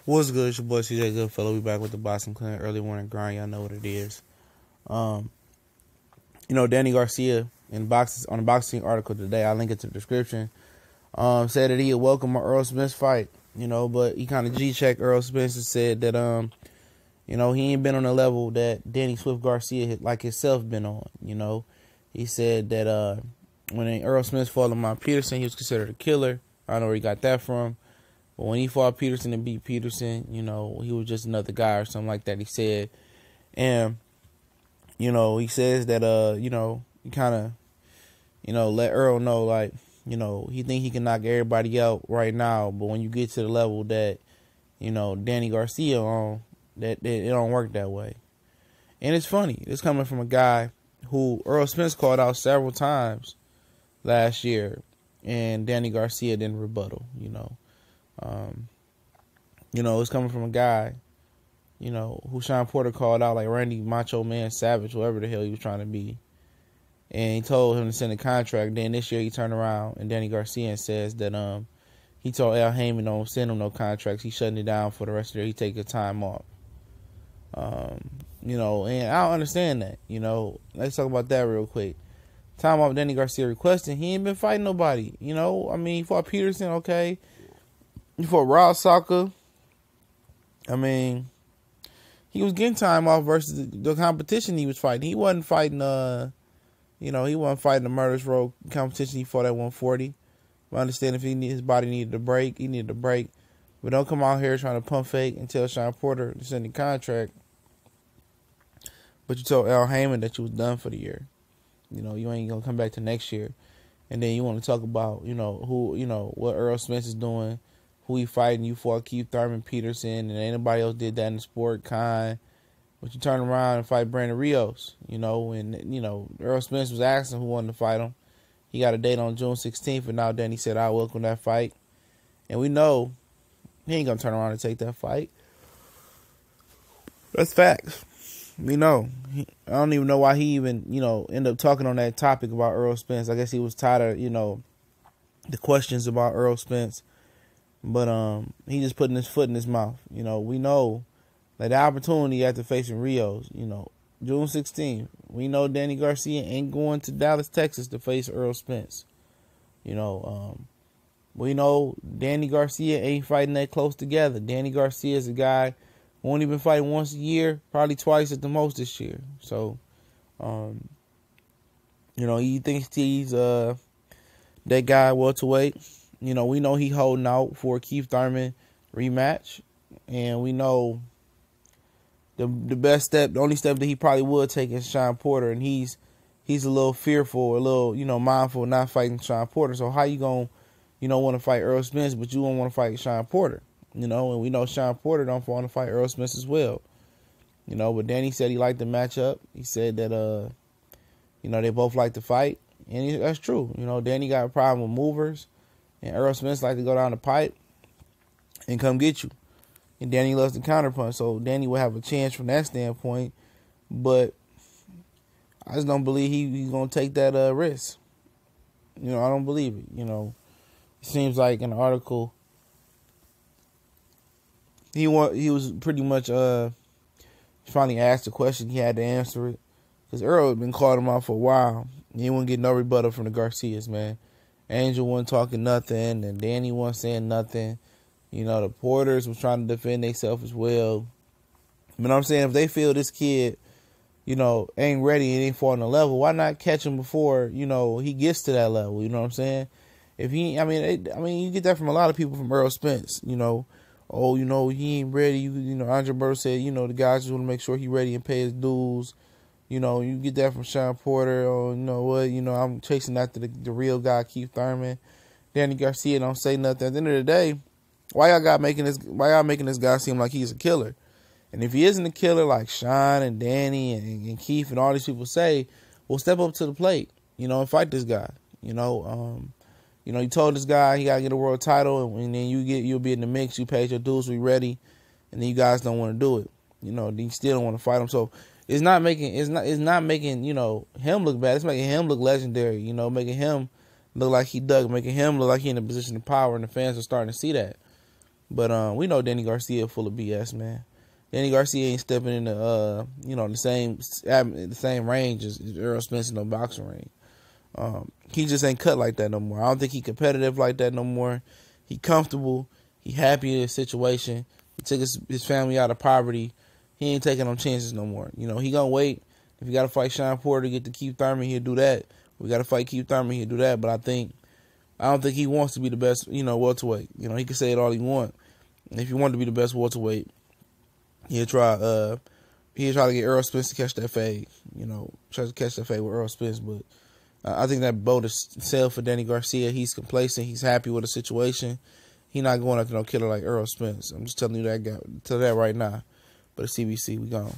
What's good? It's your boy CJ Goodfellow. We back with the Boston Clan early morning grind. Y'all know what it is. Danny Garcia on the boxing article today, I'll link it to the description. Said that he would welcome an Errol Spence fight, but he kind of G-checked Errol Spence and said that he ain't been on the level that Danny Swift Garcia like himself been on. He said that when Errol Spence fought Lamont Peterson, he was considered a killer. I don't know where he got that from. But when he fought Peterson and beat Peterson, he was just another guy or something like that, he said. And, he says that, he kind of, let Earl know, like, he think he can knock everybody out right now. But when you get to the level that, Danny Garcia on, that it don't work that way. And it's funny. It's coming from a guy who Errol Spence called out several times last year. And Danny Garcia didn't rebuttal, it's coming from a guy, who Sean Porter called out like Randy Macho Man Savage, whoever the hell he was trying to be. And he told him to send a contract. Then this year he turned around and Danny Garcia says that he told Al Heyman don't send him no contracts. He's shutting it down for the rest of the year. He take a time off. And I don't understand that. Let's talk about that real quick. Time off Danny Garcia requesting. He ain't been fighting nobody. He fought Peterson, okay. He fought Raw Soccer. He was getting time off versus the competition he was fighting. He wasn't fighting, he wasn't fighting the Murderers Row competition. He fought at 140. I understand if his body needed a break, he needed a break. But don't come out here trying to pump fake and tell Sean Porter to send the contract. But you told Al Heyman that you was done for the year. You ain't going to come back to next year. And then you want to talk about, what Errol Spence is doing, who he fighting. You fought Keith Thurman, Peterson, and ain't nobody else did that in the sport, But you turn around and fight Brandon Rios, and, Errol Spence was asking who wanted to fight him. He got a date on June 16th, and now Danny said, I welcome that fight. And we know he ain't going to turn around and take that fight. That's facts. We know. I don't even know why he even, ended up talking on that topic about Errol Spence. I guess he was tired of, the questions about Errol Spence. But he just putting his foot in his mouth. We know that the opportunity after facing Rios, June 16th, we know Danny Garcia ain't going to Dallas, Texas to face Errol Spence. We know Danny Garcia ain't fighting that close together. Danny Garcia is a guy who only been fighting once a year, probably twice at the most this year. So, he thinks he's that guy welterweight. We know he holding out for a Keith Thurman rematch. And we know the best step, the only step that he probably would take is Sean Porter. And he's a little fearful, a little, mindful of not fighting Sean Porter. So how you going to, want to fight Errol Spence, but you don't want to fight Sean Porter? And we know Sean Porter don't want to fight Errol Spence as well. But Danny said he liked the matchup. He said that, they both like to fight. And that's true. Danny got a problem with movers. And Errol Spence like to go down the pipe and come get you. And Danny loves the counterpunch. So Danny will have a chance from that standpoint. But I just don't believe he's going to take that risk. I don't believe it. It seems like in the article, he was pretty much finally asked the question. He had to answer it. Because Errol had been calling him out for a while. He wouldn't get no rebuttal from the Garcias, man. Angel wasn't talking nothing, and Danny wasn't saying nothing. The Porters was trying to defend themselves as well. But I'm saying if they feel this kid, ain't ready and ain't falling the level, why not catch him before, he gets to that level? You know what I'm saying? If he, you get that from a lot of people from Errol Spence. He ain't ready. Andre Burr said, the guys just want to make sure he ready and pay his dues. You get that from Sean Porter. Or, I'm chasing after the real guy, Keith Thurman. Danny Garcia don't say nothing. At the end of the day, why y'all making this guy seem like he's a killer? And if he isn't a killer like Sean and Danny and Keith and all these people say, well, step up to the plate, and fight this guy. You told this guy he gotta get a world title, and then you'll be in the mix. You paid your dues, we ready, and then you guys don't want to do it. You still don't want to fight him. So it's not making him look bad. It's making him look legendary. Making him look like he dug, making him look like he in a position of power, and the fans are starting to see that. But we know Danny Garcia full of BS, man. Danny Garcia ain't stepping in the same range as Errol Spence in the boxing ring. He just ain't cut like that no more. I don't think he competitive like that no more. He comfortable. He happy in his situation. He took his family out of poverty. He ain't taking no chances no more. He gonna wait. If you got to fight Sean Porter to get to Keith Thurman, he'll do that. We got to fight Keith Thurman, he'll do that. But I don't think he wants to be the best, welterweight. He can say it all he wants. If he wanted to be the best welterweight, he'll try to get Errol Spence to catch that fade. Try to catch that fade with Errol Spence. But I think that boat is sailed for Danny Garcia. He's complacent. He's happy with the situation. He's not going after no killer like Errol Spence. I'm just telling you that right now. But at CBC, we gone.